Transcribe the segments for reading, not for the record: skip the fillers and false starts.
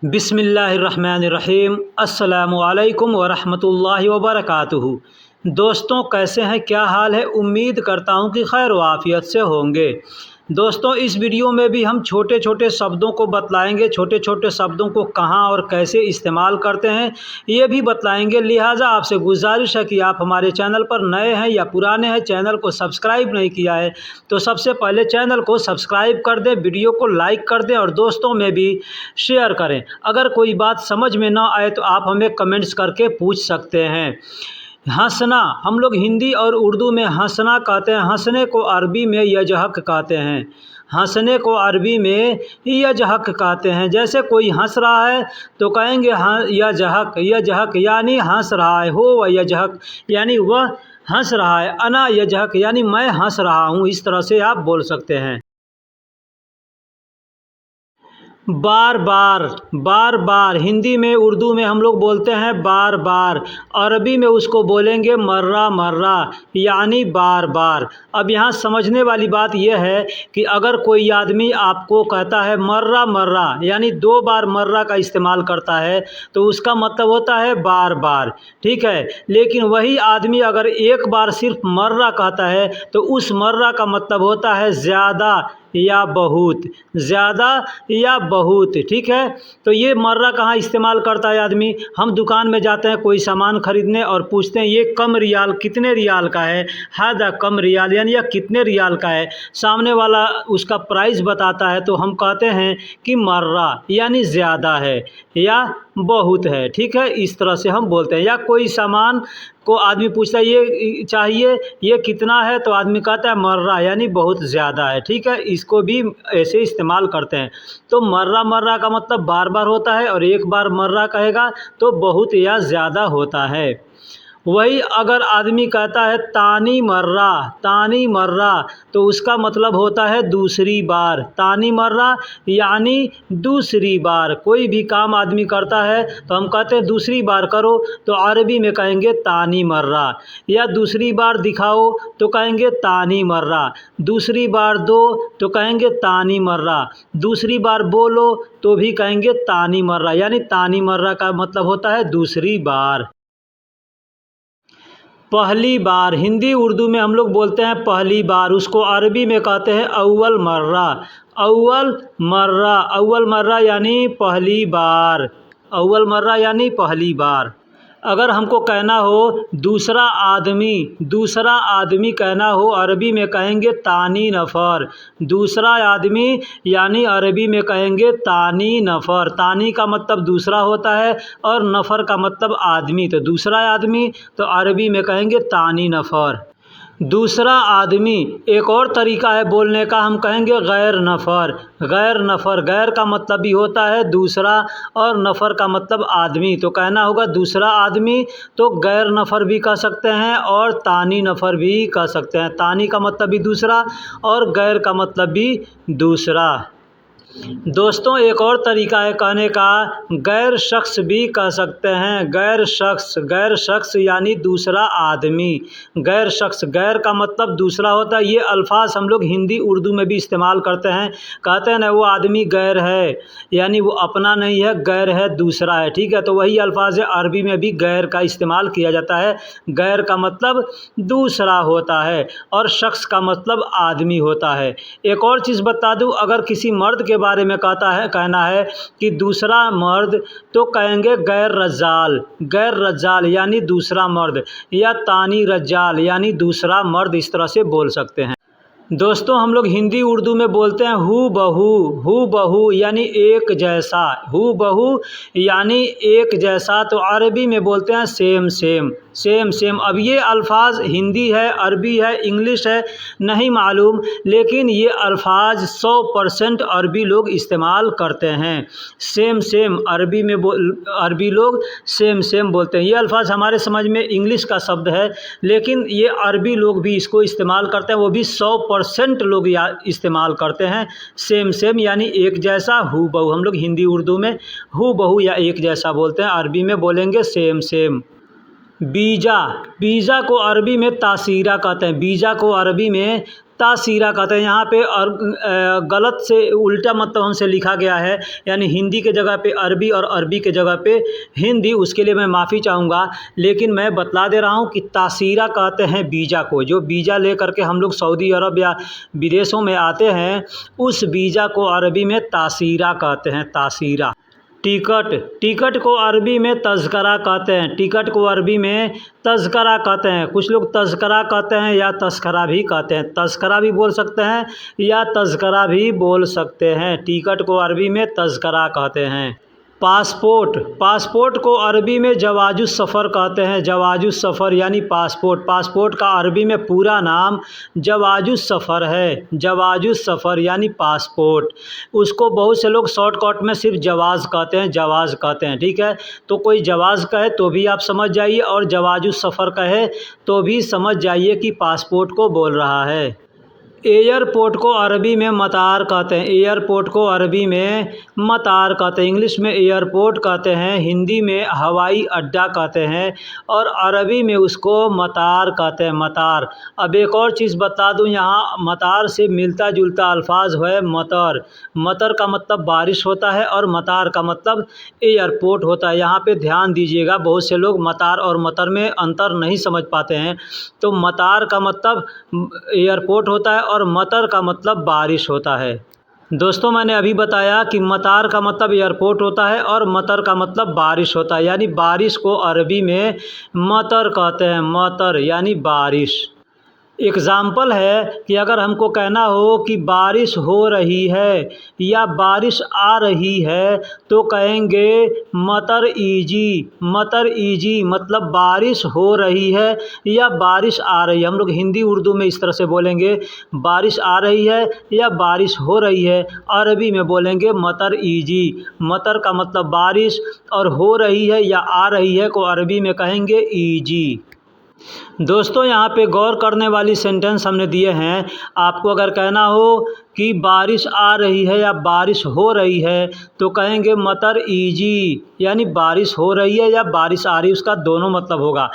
बिस्मिल्लाहिर्रहमानिर्रहीम अस्सलामुअलैकुम वरहमतुल्लाहि वबरकातुहू। दोस्तों, कैसे हैं? क्या हाल है? उम्मीद करता हूं कि खैर वाफ़ियत से होंगे। दोस्तों, इस वीडियो में भी हम छोटे छोटे शब्दों को बतलाएंगे, छोटे छोटे शब्दों को कहाँ और कैसे इस्तेमाल करते हैं ये भी बतलाएंगे। लिहाजा आपसे गुजारिश है कि आप हमारे चैनल पर नए हैं या पुराने हैं, चैनल को सब्सक्राइब नहीं किया है तो सबसे पहले चैनल को सब्सक्राइब कर दें, वीडियो को लाइक कर दें और दोस्तों में भी शेयर करें। अगर कोई बात समझ में ना आए तो आप हमें कमेंट्स करके पूछ सकते हैं। हंसना, हम लोग हिंदी और उर्दू में हंसना कहते हैं। हंसने को अरबी में यजहक कहते हैं। हंसने को अरबी में यजहक कहते हैं। जैसे कोई हंस रहा है तो कहेंगे हाँ यजहक। यजहक यानी हंस रहा है। हो व यजहक यानी वह हंस रहा है। अना यजहक यानी मैं हंस रहा हूँ। इस तरह से आप बोल सकते हैं। बार बार, बार बार हिंदी में उर्दू में हम लोग बोलते हैं बार बार। अरबी में उसको बोलेंगे मर्रा मर्रा यानी बार बार। अब यहाँ समझने वाली बात यह है कि अगर कोई आदमी आपको कहता है मर्रा मर्रा यानी 2 बार मर्रा का इस्तेमाल करता है तो उसका मतलब होता है बार बार, ठीक है। लेकिन वही आदमी अगर एक बार सिर्फ मर्रा कहता है तो उस मर्रा का मतलब होता है ज़्यादा या बहुत, ज़्यादा या बहुत, ठीक है। तो ये मर्रा कहाँ इस्तेमाल करता है आदमी? हम दुकान में जाते हैं कोई सामान खरीदने और पूछते हैं ये कम रियाल, कितने रियाल का है? हादा कम रियाल यानी यह कितने रियाल का है। सामने वाला उसका प्राइस बताता है तो हम कहते हैं कि मर्रा यानी ज़्यादा है या बहुत है, ठीक है। इस तरह से हम बोलते हैं। या कोई सामान को आदमी पूछता है ये चाहिए, ये कितना है? तो आदमी कहता है मर्रा यानी बहुत ज़्यादा है, ठीक है। इसको भी ऐसे इस्तेमाल करते हैं। तो मर्रा मर्रा का मतलब बार बार होता है और एक बार मर्रा कहेगा तो बहुत या ज़्यादा होता है। वही अगर आदमी कहता है तानी मर्रा, तानी मर्रा तो उसका मतलब होता है दूसरी बार। तानी मर्रा यानी दूसरी बार। कोई भी काम आदमी करता है तो हम कहते हैं दूसरी बार करो तो अरबी में कहेंगे तानी मर्रा। या दूसरी बार दिखाओ तो कहेंगे तानी मर्रा। दूसरी बार दो तो कहेंगे तानी मर्रा। दूसरी बार बोलो तो भी कहेंगे तानी मर्रा। यानी तानी मर्रा का मतलब होता है दूसरी बार। पहली बार, हिंदी उर्दू में हम लोग बोलते हैं पहली बार। उसको अरबी में कहते हैं अव्वल मर्रा। अव्वल मर्रा, अव्वल मर्रा यानी पहली बार। अव्वल मर्रा यानी पहली बार। अगर हमको कहना हो दूसरा आदमी, दूसरा आदमी कहना हो अरबी में कहेंगे तानी नफ़र। दूसरा आदमी यानी अरबी में कहेंगे तानी नफ़र। तानी का मतलब दूसरा होता है और नफ़र का मतलब आदमी। तो दूसरा आदमी तो अरबी में कहेंगे तानी नफ़र। दूसरा आदमी, एक और तरीका है बोलने का, हम कहेंगे गैर नफ़र। गैर नफ़र, गैर का मतलब भी होता है दूसरा और नफ़र का मतलब आदमी। तो कहना होगा दूसरा आदमी तो गैर नफ़र भी कह सकते हैं और तानी नफ़र भी कह सकते हैं। तानी का मतलब भी दूसरा और गैर का मतलब भी दूसरा। दोस्तों, एक और तरीका है कहने का, गैर शख्स भी कह सकते हैं। गैर शख्स, गैर शख्स यानी दूसरा आदमी। गैर शख्स, गैर का मतलब दूसरा होता है। ये अल्फाज हम लोग हिंदी उर्दू में भी इस्तेमाल करते हैं। कहते हैं ना वो आदमी गैर है यानी वो अपना नहीं है, गैर है दूसरा है, ठीक है। तो वही अल्फाज है, अरबी में भी गैर का इस्तेमाल किया जाता है। गैर का मतलब दूसरा होता है और शख्स का मतलब आदमी होता है। एक और चीज़ बता दूँ, अगर किसी मर्द के बारे में कहना है कि दूसरा मर्द तो कहेंगे गैर रज्जाल। गैर रज्जाल यानी दूसरा मर्द या तानी रज्जाल यानी दूसरा मर्द। इस तरह से बोल सकते हैं। दोस्तों, हम लोग हिंदी उर्दू में बोलते हैं हू बहू। हू बहू यानी एक जैसा। हू बहू यानी एक जैसा। तो अरबी में बोलते हैं सेम सेम, सेम सेम। अब ये अल्फाज हिंदी है, अरबी है, इंग्लिश है, नहीं मालूम, लेकिन ये अल्फाज 100% अरबी लोग इस्तेमाल करते हैं। सेम सेम अरबी में अरबी लोग सेम सेम बोलते हैं। ये अल्फाज हमारे समझ में इंग्लिश का शब्द है लेकिन ये अरबी लोग भी इसको इस्तेमाल करते हैं। वो भी 100% लोग इस्तेमाल करते हैं। सेम सेम यानी एक जैसा। हू बहू हम लोग हिंदी उर्दू में हू बहू या एक जैसा बोलते हैं, अरबी में बोलेंगे सेम सेम। बीजा, बीजा को अरबी में तासीरा कहते हैं। बीजा को अरबी में तासीरा कहते हैं। यहाँ पे और गलत से उल्टा मतलब हमसे लिखा गया है, यानी हिंदी के जगह पे अरबी और अरबी के जगह पे हिंदी, उसके लिए मैं माफ़ी चाहूँगा। लेकिन मैं बतला दे रहा हूँ कि तासीरा कहते हैं वीज़ा को। जो वीज़ा ले करके हम लोग सऊदी अरब या विदेशों में आते हैं, उस वीज़ा को अरबी में तासीरा कहते हैं, तासीरा। टिकट, टिकट को अरबी में तज़करा कहते हैं, टिकट को अरबी में तज़करा कहते हैं। कुछ लोग तज़करा कहते हैं या तस्करा भी कहते हैं, तस्करा भी बोल सकते हैं या तज़करा भी बोल सकते हैं। टिकट को अरबी में तज़करा कहते हैं। पासपोर्ट, पासपोर्ट को अरबी में जवाजुस सफ़र कहते हैं, जवाजुस सफ़र यानी पासपोर्ट। पासपोर्ट का अरबी में पूरा नाम जवाजुस सफ़र है, जवाजुस सफ़र यानी पासपोर्ट। उसको बहुत से लोग शॉर्टकट में सिर्फ जवाज़ कहते हैं, जवाज़ कहते हैं, ठीक है। तो कोई जवाज़ कहे तो भी आप समझ जाइए, और जवाजुस सफ़र कहे तो भी समझ जाइए कि पासपोर्ट को बोल रहा है। एयरपोर्ट को अरबी में मतार कहते हैं, एयरपोर्ट को अरबी में मतार कहते हैं। इंग्लिश में एयरपोर्ट कहते हैं, हिंदी में हवाई अड्डा कहते हैं, और अरबी में उसको मतार कहते हैं, मतार। अब एक और चीज़ बता दूं, यहाँ मतार से मिलता जुलता अल्फाज है मतर। मतर का मतलब बारिश होता है और मतार का मतलब एयरपोर्ट होता है। यहाँ पे ध्यान दीजिएगा, बहुत से लोग मतार और मतर में अंतर नहीं समझ पाते हैं। तो मतार का मतलब एयरपोर्ट होता है और मतर का मतलब बारिश होता है। दोस्तों, मैंने अभी बताया कि मतार का मतलब एयरपोर्ट होता है और मतर का मतलब बारिश होता है, यानी बारिश को अरबी में मतर कहते हैं, मतर यानी बारिश। एग्ज़ाम्पल है कि अगर हमको कहना हो कि बारिश हो रही है या बारिश आ रही है, तो कहेंगे मतर ईजी, मतर ईजी मतलब बारिश हो रही है या बारिश आ रही है। हम लोग हिंदी उर्दू में इस तरह से बोलेंगे, बारिश आ रही है या बारिश हो रही है। अरबी में बोलेंगे मतर ईजी, मतर का मतलब बारिश, और हो रही है या आ रही है को अरबी में कहेंगे ईजी। दोस्तों, यहाँ पे गौर करने वाली सेंटेंस हमने दिए हैं। आपको अगर कहना हो कि बारिश आ रही है या बारिश हो रही है, तो कहेंगे मतर ईजी, यानी बारिश हो रही है या बारिश आ रही है, उसका दोनों मतलब होगा।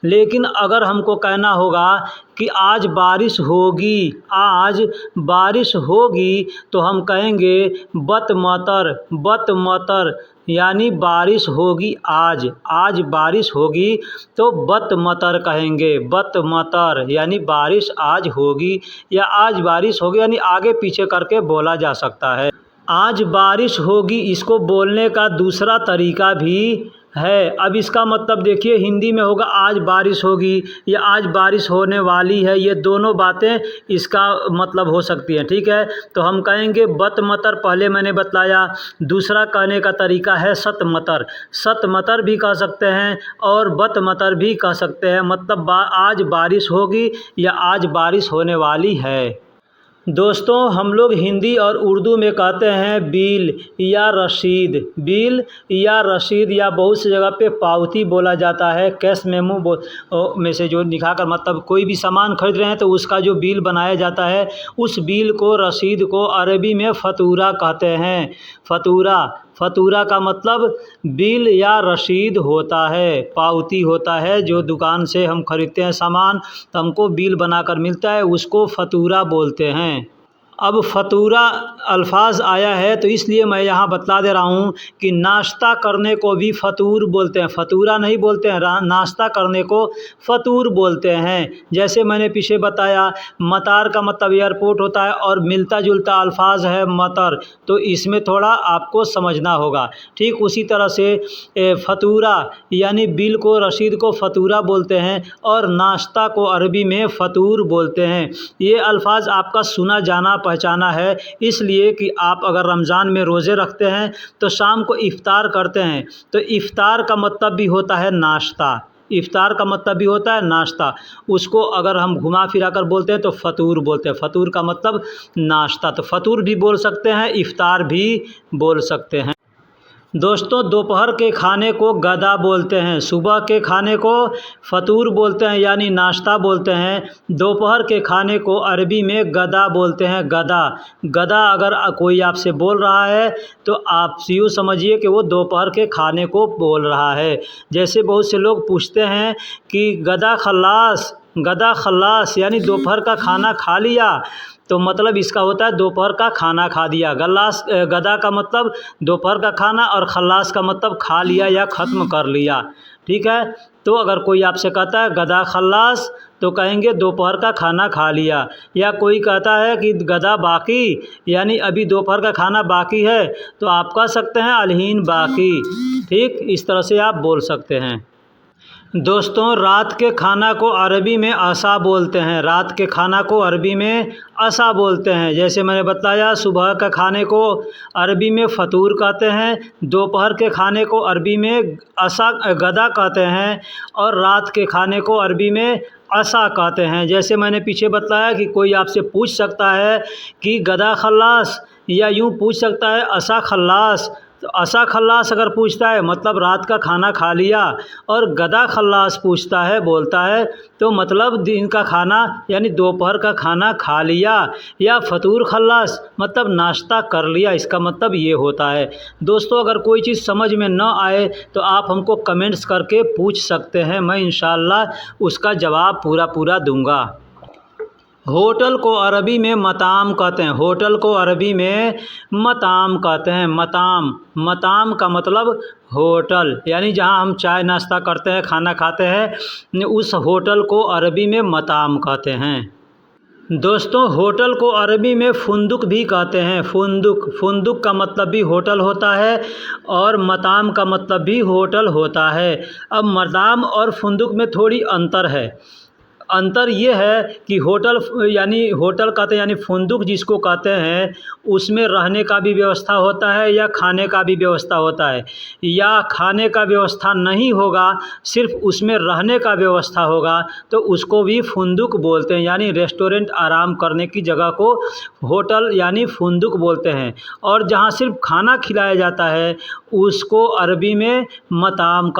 लेकिन अगर हमको कहना होगा कि आज बारिश होगी, आज बारिश होगी, तो हम कहेंगे बत मतर, बत मतर, यानी बारिश होगी आज, आज बारिश होगी तो बत मतर कहेंगे, बत मतर यानी बारिश आज होगी या आज बारिश होगी, यानी आगे पीछे करके बोला जा सकता है। आज बारिश होगी, इसको बोलने का दूसरा तरीका भी है। अब इसका मतलब देखिए, हिंदी में होगा आज बारिश होगी या आज बारिश होने वाली है, ये दोनों बातें इसका मतलब हो सकती हैं, ठीक है। तो हम कहेंगे बत मतर, पहले मैंने बतलाया। दूसरा कहने का तरीका है सत मतर, सत मतर भी कह सकते हैं और बत मतर भी कह सकते हैं, मतलब आज बारिश होगी या आज बारिश होने वाली है। दोस्तों, हम लोग हिंदी और उर्दू में कहते हैं बिल या रसीद, बिल या रसीद, या बहुत सी जगह पे पावती बोला जाता है। कैश मेमो में से जो लिखाकर, मतलब कोई भी सामान खरीद रहे हैं तो उसका जो बिल बनाया जाता है, उस बिल को, रसीद को अरबी में फतूरा कहते हैं, फतूरा। फतूरा का मतलब बिल या रसीद होता है, पावती होता है। जो दुकान से हम खरीदते हैं सामान तो हमको बिल बनाकर मिलता है, उसको फतूरा बोलते हैं। अब फतूरा अल्फाज आया है तो इसलिए मैं यहाँ बतला दे रहा हूँ कि नाश्ता करने को भी फतूर बोलते हैं, फतूरा नहीं बोलते हैं, नाश्ता करने को फतूर बोलते हैं। जैसे मैंने पीछे बताया, मतार का मतलब एयरपोर्ट होता है और मिलता जुलता अल्फाज है मतर, तो इसमें थोड़ा आपको समझना होगा। ठीक उसी तरह से फतूरा यानी बिल को, रसीद को फतूरा बोलते हैं और नाश्ता को अरबी में फतूर बोलते हैं। ये अल्फाज आपका सुना जाना पहचाना है, इसलिए कि आप अगर रमज़ान में रोज़े रखते हैं तो शाम को इफ़्तार करते हैं, तो इफ़्तार का मतलब भी होता है नाश्ता, इफ़्तार का मतलब भी होता है नाश्ता। उसको अगर हम घुमा फिरा कर बोलते हैं तो फतूर बोलते हैं, फतूर का मतलब नाश्ता। तो फतूर भी बोल सकते हैं, इफ़्तार भी बोल सकते हैं। दोस्तों, दोपहर के खाने को गदा बोलते हैं, सुबह के खाने को फतूर बोलते हैं यानी नाश्ता बोलते हैं। दोपहर के खाने को अरबी में गदा बोलते हैं, गदा। गदा अगर कोई आपसे बोल रहा है तो आप यूँ समझिए कि वो दोपहर के खाने को बोल रहा है। जैसे बहुत से लोग पूछते हैं कि गदा खल्लास, गदा खल्लास यानी दोपहर का खाना खा लिया, तो मतलब इसका होता है दोपहर का खाना खा दिया। गदा का मतलब दोपहर का खाना और खल्लास का मतलब खा लिया या ख़त्म कर लिया। ठीक है, तो अगर कोई आपसे कहता है गदा खल्लास तो कहेंगे दोपहर का खाना खा लिया। या कोई कहता है कि गदा बाकी यानी अभी दोपहर का खाना बाकी है, तो आप कह सकते हैं अलहीन बाकी। ठीक, इस तरह से आप बोल सकते हैं। दोस्तों, रात के खाना को अरबी में असा बोलते हैं। रात के खाना को अरबी में असा बोलते हैं। जैसे मैंने बताया, सुबह का खाने को अरबी में फ़तूर कहते हैं, दोपहर के खाने को अरबी में असा गदा कहते हैं और रात के खाने को अरबी में असा कहते हैं। जैसे मैंने पीछे बताया कि कोई आपसे पूछ सकता है कि गदा खल्लास, या यूँ पूछ सकता है असा खल्लास। तो असा खल्लास अगर पूछता है मतलब रात का खाना खा लिया, और गदा खल्लास पूछता है बोलता है तो मतलब दिन का खाना यानी दोपहर का खाना खा लिया, या फ़तूर खल्लास मतलब नाश्ता कर लिया, इसका मतलब ये होता है। दोस्तों, अगर कोई चीज़ समझ में न आए तो आप हमको कमेंट्स करके पूछ सकते हैं, मैं इंशाअल्लाह उसका जवाब पूरा दूंगा। होटल को अरबी में मताम कहते हैं। होटल को अरबी में मताम कहते हैं। मताम का मतलब होटल, यानी जहां हम चाय नाश्ता करते हैं, खाना खाते हैं, उस होटल को अरबी में मताम कहते हैं। दोस्तों, होटल को अरबी में फुंदुक भी कहते हैं। फुंदुक का मतलब भी होटल होता है और मताम का मतलब भी होटल होता है। अब मताम और फुंदुक में थोड़ी अंतर है। अंतर ये है कि होटल कहते हैं यानी फुंदुक जिसको कहते हैं, उसमें रहने का भी व्यवस्था होता है या खाने का भी व्यवस्था होता है, या खाने का व्यवस्था नहीं होगा, सिर्फ उसमें रहने का व्यवस्था होगा, तो उसको भी फुंदुक बोलते हैं। यानी रेस्टोरेंट, आराम करने की जगह को होटल यानी फुंदुक बोलते हैं। और जहाँ सिर्फ खाना खिलाया जाता है उसको अरबी में मताम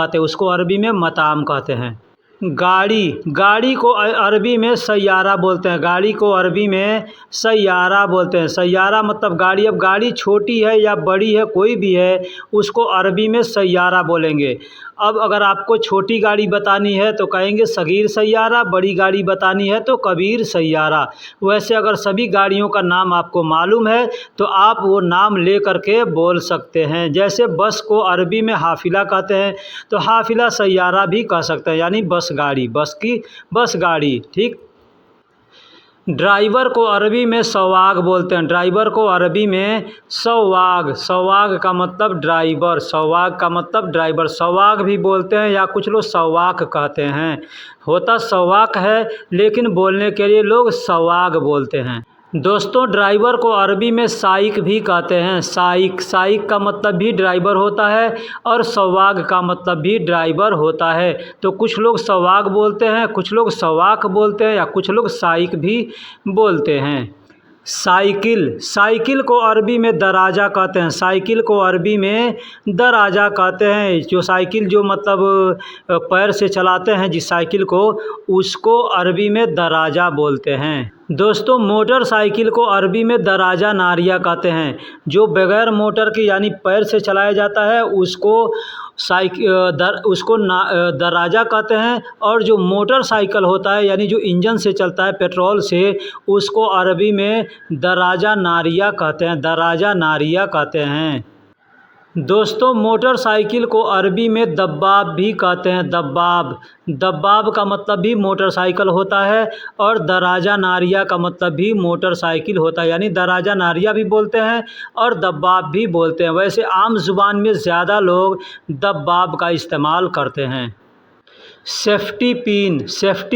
कहते हैं। गाड़ी को अरबी में सैयारा बोलते हैं। गाड़ी को अरबी में सैयारा बोलते हैं। सैयारा मतलब गाड़ी। अब गाड़ी छोटी है या बड़ी है, कोई भी है, उसको अरबी में सैयारा बोलेंगे। अब अगर आपको छोटी गाड़ी बतानी है तो कहेंगे सगीर सैयारा, बड़ी गाड़ी बतानी है तो कबीर सैयारा। वैसे अगर सभी गाड़ियों का नाम आपको मालूम है तो आप वो नाम ले करके बोल सकते हैं। जैसे बस को अरबी में हाफिला कहते हैं, तो हाफिला सैयारा भी कह सकते हैं, यानी बस गाड़ी। ठीक। ड्राइवर को अरबी में सवाग बोलते हैं। ड्राइवर को अरबी में सवाग का मतलब ड्राइवर। सवाग भी बोलते हैं या कुछ लोग सवाक कहते हैं। होता सवाक है लेकिन बोलने के लिए लोग सवाग बोलते हैं। दोस्तों, ड्राइवर को अरबी में साइक भी कहते हैं। साइक का मतलब भी ड्राइवर होता है और सवाग का मतलब भी ड्राइवर होता है। तो कुछ लोग सवाग बोलते हैं, कुछ लोग सवाक बोलते हैं, या कुछ लोग साइक भी बोलते हैं। साइकिल को अरबी में दराजा कहते हैं। साइकिल को अरबी में दराजा कहते हैं। जो साइकिल जो मतलब पैर से चलाते हैं जिस साइकिल को, उसको अरबी में दराजा बोलते हैं। दोस्तों, मोटरसाइकिल को अरबी में दराजा नारिया कहते हैं। जो बगैर मोटर के यानी पैर से चलाया जाता है उसको दराजा कहते हैं। और जो मोटरसाइकिल होता है यानी जो इंजन से चलता है, पेट्रोल से, उसको अरबी में दराजा नारिया कहते हैं। दोस्तों, मोटरसाइकिल को अरबी में दब्बाब भी कहते हैं। दब्बाब का मतलब भी मोटरसाइकिल होता है और दराजा नारिया का मतलब भी मोटरसाइकिल होता है। यानी दराजा नारिया भी बोलते हैं और दब्बाब भी बोलते हैं। वैसे आम जुबान में ज़्यादा लोग दब्बाब का इस्तेमाल करते हैं। सेफ्टी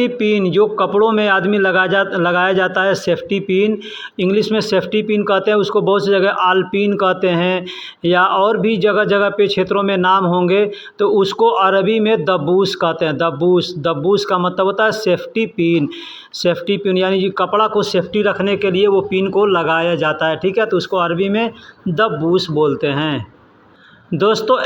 पिन जो कपड़ों में आदमी लगाया जाता है, सेफ्टी पिन, इंग्लिश में सेफ्टी पिन कहते हैं। उसको बहुत सी जगह आलपिन कहते हैं, या और भी जगह जगह पे क्षेत्रों में नाम होंगे। तो उसको अरबी में दब्बूस कहते हैं। दब्बूस का मतलब होता है सेफ्टी पिन यानी जो कपड़ा को सेफ्टी रखने के लिए वो पिन को लगाया जाता है। ठीक है, तो उसको अरबी में दब्बूस बोलते हैं। दोस्तों,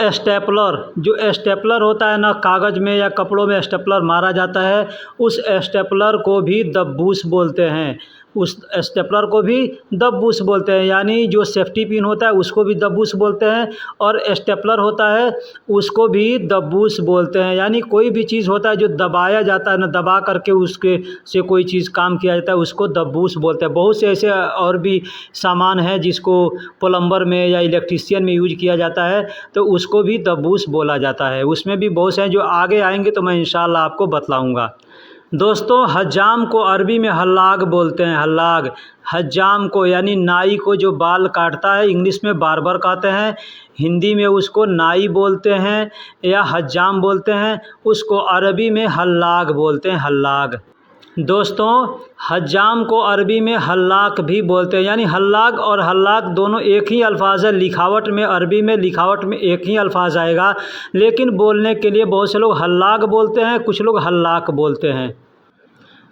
जो स्टेपलर होता है ना, कागज़ में या कपड़ों में स्टेपलर मारा जाता है, उस स्टेपलर को भी दब्बूस बोलते हैं। उस स्टेपलर को भी दबूस बोलते हैं, यानी जो सेफ्टी पिन होता है उसको भी दबूस बोलते हैं, और स्टेपलर होता है उसको भी दबूस बोलते हैं। यानी कोई भी चीज़ होता है जो दबाया जाता है ना, दबा करके उसके से कोई चीज़ काम किया जाता है, उसको दबूस बोलते हैं। बहुत से ऐसे और भी सामान हैं जिसको प्लम्बर में या इलेक्ट्रीशियन में यूज किया जाता है, तो उसको भी दबूस बोला जाता है। उसमें भी बहुत से हैं, जो आगे आएंगे तो मैं इंशाल्लाह आपको बतलाऊँगा। दोस्तों, हज्जाम को अरबी में हल्लाग बोलते हैं, हल्लाग। हज्जाम को यानी नाई को जो बाल काटता है, इंग्लिश में बार्बर कहते हैं, हिंदी में उसको नाई बोलते हैं या हज्जाम बोलते हैं, उसको अरबी में हल्लाग बोलते हैं, हल्लाग। दोस्तों, हज्जाम को अरबी में हल्लाक भी बोलते हैं, यानी हल्लाग और हल्लाक दोनों एक ही अल्फाज है। लिखावट में, अरबी में लिखावट में एक ही अल्फाज आएगा, लेकिन बोलने के लिए बहुत से लोग हल्लाक बोलते हैं, कुछ लोग हल्लाक बोलते हैं।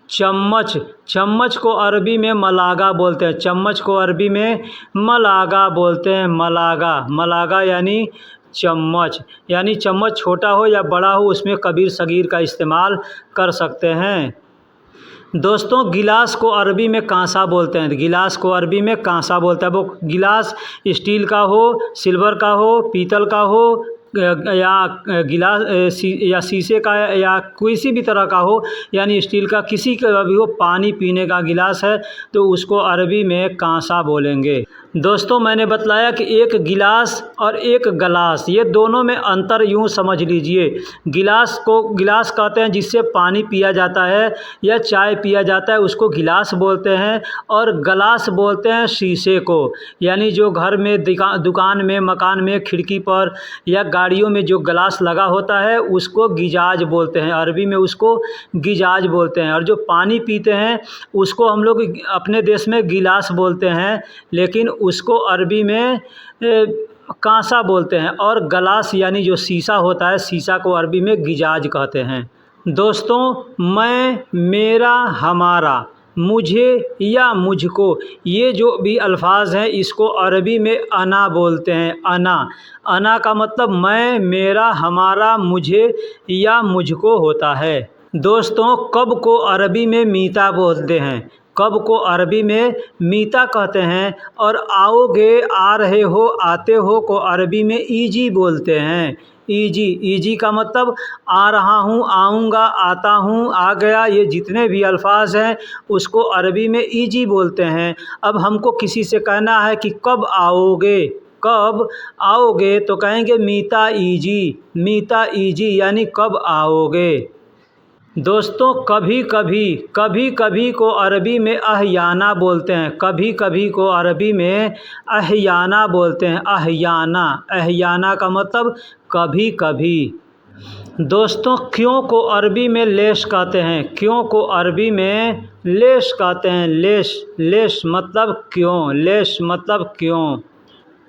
चम्मच, चम्मच को अरबी में मलागा बोलते हैं, चम्मच को अरबी में मलागा बोलते हैं, मलागा। मलागा यानी चम्मच, यानी चम्मच छोटा हो या बड़ा हो उसमें कबीर सगीर का इस्तेमाल कर सकते हैं। दोस्तों, गिलास को अरबी में कांसा बोलते हैं, गिलास को अरबी में कांसा बोलते हैं। वो गिलास स्टील का हो, सिल्वर का हो, पीतल का हो, या गिलास या शीशे का या किसी भी तरह का हो, यानी स्टील का किसी का भी हो, पानी पीने का गिलास है तो उसको अरबी में कांसा बोलेंगे। दोस्तों, मैंने बतलाया कि एक गिलास और एक गलास, ये दोनों में अंतर यूँ समझ लीजिए। गिलास को गिलास कहते हैं जिससे पानी पिया जाता है या चाय पिया जाता है, उसको गिलास बोलते हैं, और गलास बोलते हैं शीशे को। यानी जो घर में दुकान में, मकान में, खिड़की पर या गाड़ियों में जो गलास लगा होता है उसको गिजाज बोलते हैं, अरबी में उसको गिजाज बोलते हैं। और जो पानी पीते हैं उसको हम लोग अपने देश में गिलास बोलते हैं, लेकिन उसको अरबी में कांसा बोलते हैं। और गलास यानी जो शीशा होता है, शीशा को अरबी में गिजाज कहते हैं। दोस्तों, मैं, मेरा, हमारा, मुझे या मुझको, ये जो भी अल्फाज हैं इसको अरबी में अना बोलते हैं, अना। अना का मतलब मैं, मेरा, हमारा, मुझे या मुझको होता है। दोस्तों, कब को अरबी में मीता बोलते हैं, कब को अरबी में मीता कहते हैं। और आओगे, आ रहे हो, आते हो को अरबी में ईजी बोलते हैं, ईजी। ईजी का मतलब आ रहा हूँ, आऊँगा, आता हूँ, आ गया, ये जितने भी अल्फाज हैं उसको अरबी में ईजी बोलते हैं। अब हमको किसी से कहना है कि कब आओगे, कब आओगे, तो कहेंगे मीता ईजी, मीता ईजी, यानी कब आओगे। दोस्तों, कभी कभी, कभी कभी को अरबी में अहयाना बोलते हैं, कभी कभी को अरबी में अहयाना बोलते हैं, अहयाना। अहयाना का मतलब कभी कभी। दोस्तों, क्यों को अरबी में लेश कहते हैं, क्यों को अरबी में लेश कहते हैं, लेश। लेश मतलब क्यों, लेश मतलब क्यों।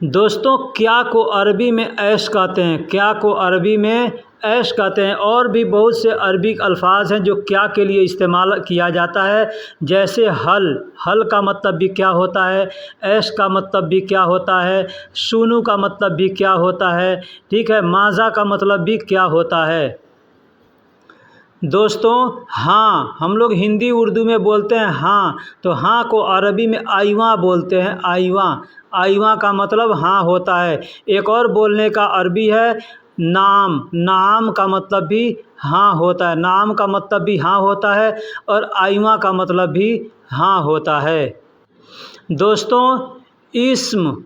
दोस्तों, क्या को अरबी में ऐश कहते हैं, क्या को अरबी में ऐश कहते हैं। और भी बहुत से अरबिक अल्फाज हैं जो क्या के लिए इस्तेमाल किया जाता है, जैसे हल, हल का मतलब भी क्या होता है, ऐश का मतलब भी क्या होता है, सुनू का मतलब भी क्या होता है, ठीक है, माज़ा का मतलब भी क्या होता है। दोस्तों, हाँ, हम लोग हिंदी उर्दू में बोलते हैं हाँ, तो हाँ को अरबी में आइवा बोलते हैं, आइवा। आइवा का मतलब हाँ होता है। एक और बोलने का अरबी है नाम, नाम का मतलब भी हाँ होता है, नाम का मतलब भी हाँ होता है, और आइवा का मतलब भी हाँ होता है। दोस्तों, इस्म,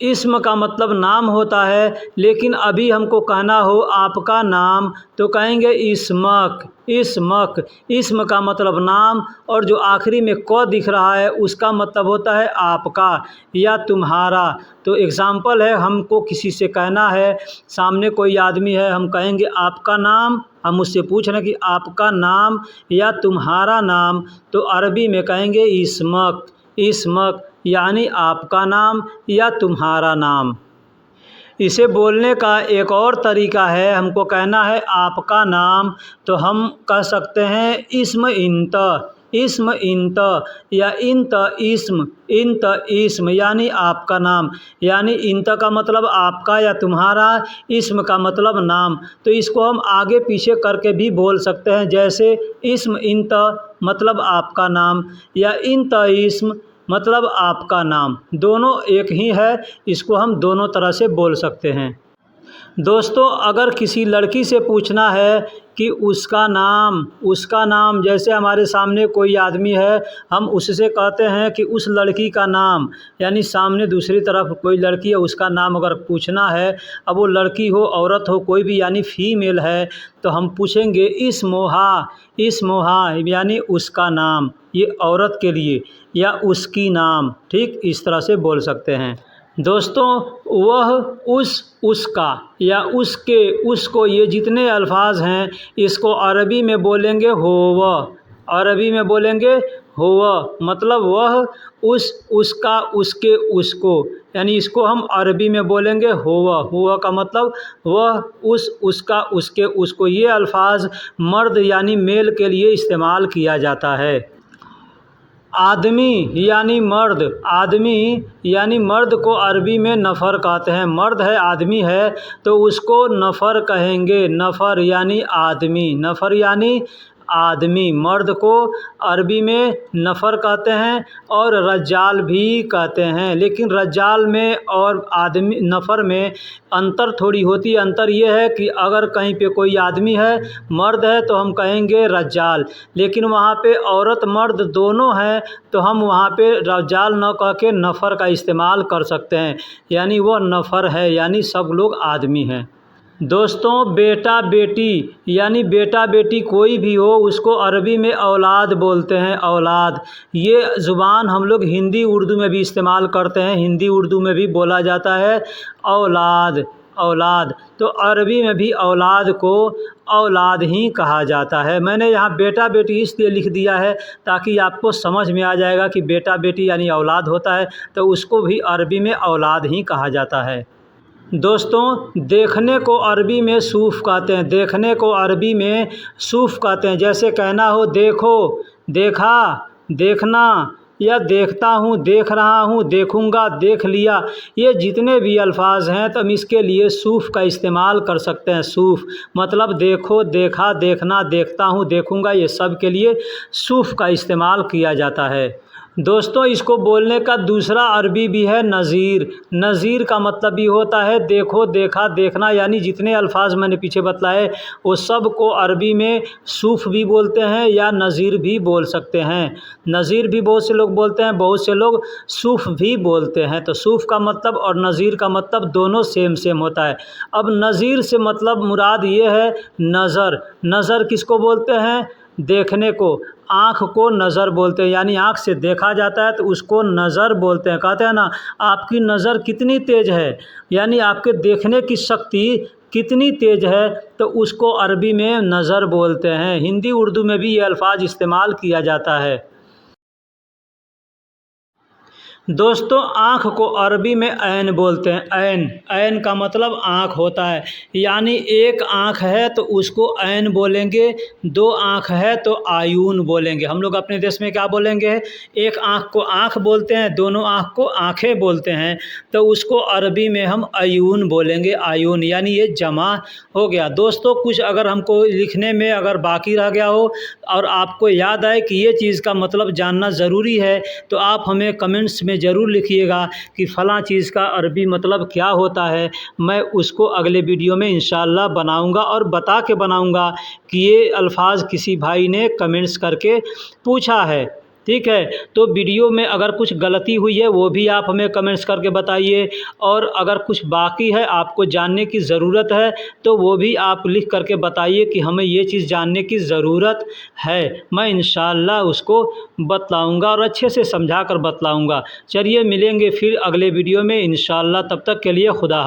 इस्म का मतलब नाम होता है, लेकिन अभी हमको कहना हो आपका नाम तो कहेंगे इस्मक, इस्मक। इस्म का मतलब नाम, और जो आखिरी में क दिख रहा है उसका मतलब होता है आपका या तुम्हारा। तो एग्ज़ाम्पल है, हमको किसी से कहना है, सामने कोई आदमी है, हम कहेंगे आपका नाम, हम मुझसे पूछ रहे हैं कि आपका नाम या तुम्हारा नाम, तो अरबी में कहेंगे इस्मक, इस्मक, यानी आपका नाम या तुम्हारा नाम। इसे बोलने का एक और तरीका है, हमको कहना है आपका नाम, तो हम कह सकते हैं इस्म इंत, इस्म इंत, या इंत इस्म, इंत इस्म, यानी आपका नाम। यानी इंत का मतलब आपका या तुम्हारा, इस्म का मतलब नाम। तो इसको हम आगे पीछे करके भी बोल सकते हैं, जैसे इस्म इंत मतलब आपका नाम, या इंत इस्म मतलब आपका नाम, दोनों एक ही है, इसको हम दोनों तरह से बोल सकते हैं। दोस्तों अगर किसी लड़की से पूछना है कि उसका नाम, जैसे हमारे सामने कोई आदमी है, हम उससे कहते हैं कि उस लड़की का नाम, यानी सामने दूसरी तरफ कोई लड़की है उसका नाम अगर पूछना है, अब वो लड़की हो औरत हो कोई भी यानी फीमेल है, तो हम पूछेंगे इस्मोहा यानी उसका नाम, ये औरत के लिए, या उसकी नाम, ठीक इस तरह से बोल सकते हैं। दोस्तों वह, उसका या उसके, उसको, ये जितने अल्फाज हैं इसको अरबी में बोलेंगे होवा, अरबी में बोलेंगे होवा, मतलब वह, उसका, उसके, उसको, यानी इसको हम अरबी में बोलेंगे होवा। होवा का मतलब वह, उसका, उसके, उसको। ये अल्फाज मर्द यानी मेल के लिए इस्तेमाल किया जाता है। आदमी यानी मर्द को अरबी में नफ़र कहते हैं। मर्द है, आदमी है, तो उसको नफ़र कहेंगे। नफ़र यानी आदमी, मर्द को अरबी में नफ़र कहते हैं और रज्जाल भी कहते हैं। लेकिन रज्जाल में और आदमी नफ़र में अंतर थोड़ी होती है। अंतर ये है कि अगर कहीं पे कोई आदमी है, मर्द है, तो हम कहेंगे रज्जाल, लेकिन वहाँ पे औरत मर्द दोनों हैं तो हम वहाँ पे रज्जाल न कह के नफ़र का इस्तेमाल कर सकते हैं, यानी वह नफ़र है, यानी सब लोग आदमी हैं। दोस्तों बेटा बेटी कोई भी हो उसको अरबी में औलाद बोलते हैं, औलाद। ये ज़ुबान हम लोग हिंदी उर्दू में भी इस्तेमाल करते हैं, हिंदी उर्दू में भी बोला जाता है औलाद, तो अरबी में भी औलाद को औलाद ही कहा जाता है। मैंने यहाँ बेटा बेटी इसलिए लिख दिया है ताकि आपको समझ में आ जाएगा कि बेटा बेटी यानी औलाद होता है, तो उसको भी अरबी में औलाद ही कहा जाता है। दोस्तों देखने को अरबी में सूफ़ कहते हैं, देखने को अरबी में सूफ़ कहते हैं। जैसे कहना हो देखो, देखा, देखना, या देखता हूँ, देख रहा हूँ, देखूँगा, देख लिया, ये जितने भी अल्फाज हैं तो हम इसके लिए सूफ़ का इस्तेमाल कर सकते हैं। सूफ़ मतलब देखो, देखा, देखना, देखता हूँ, देखूँगा, ये सब के लिए सूफ़ का इस्तेमाल किया जाता है। दोस्तों इसको बोलने का दूसरा अरबी भी है नज़ीर। नज़ीर का मतलब भी होता है देखो, देखा, देखना, यानी जितने अल्फाज मैंने पीछे बतलाए वो सब को अरबी में सूफ़ भी बोलते हैं या नज़ीर भी बोल सकते हैं। नज़ीर भी बहुत से लोग बोलते हैं, बहुत से लोग सूफ़ भी बोलते हैं। तो सूफ़ का मतलब और नज़ीर का मतलब दोनों सेम होता है। अब नज़ीर से मतलब मुराद ये है नज़र। नज़र किसको बोलते हैं? देखने को। आँख को नज़र बोलते हैं, यानी आँख से देखा जाता है तो उसको नज़र बोलते हैं। कहते हैं ना आपकी नज़र कितनी तेज़ है, यानी आपके देखने की शक्ति कितनी तेज़ है, तो उसको अरबी में नज़र बोलते हैं। हिंदी उर्दू में भी ये अल्फाज इस्तेमाल किया जाता है। दोस्तों आँख को अरबी में ऐन बोलते हैं। ऐन का मतलब आँख होता है, यानी एक आँख है तो उसको ऐन बोलेंगे, दो आँख है तो आयून बोलेंगे। हम लोग अपने देश में क्या बोलेंगे? एक आँख को आँख बोलते हैं, दोनों आँख को आँखें बोलते हैं, तो उसको अरबी में हम आयून बोलेंगे, आयून, यानी ये जमा हो गया। दोस्तों कुछ अगर हमको लिखने में अगर बाकी रह गया हो और आपको याद आए कि ये चीज़ का मतलब जानना ज़रूरी है, तो आप हमें कमेंट्स में ज़रूर लिखिएगा कि फ़लाँ चीज़ का अरबी मतलब क्या होता है। मैं उसको अगले वीडियो में इंशाअल्लाह बनाऊंगा और बता के बनाऊंगा कि ये अल्फाज किसी भाई ने कमेंट्स करके पूछा है। ठीक है, तो वीडियो में अगर कुछ गलती हुई है वो भी आप हमें कमेंट्स करके बताइए, और अगर कुछ बाकी है आपको जानने की ज़रूरत है तो वो भी आप लिख करके बताइए कि हमें ये चीज़ जानने की ज़रूरत है। मैं इंशाअल्लाह उसको बतलाऊंगा और अच्छे से समझा कर बतलाऊंगा। चलिए मिलेंगे फिर अगले वीडियो में इंशाअल्लाह, तब तक के लिए खुदा हाफ़िज़।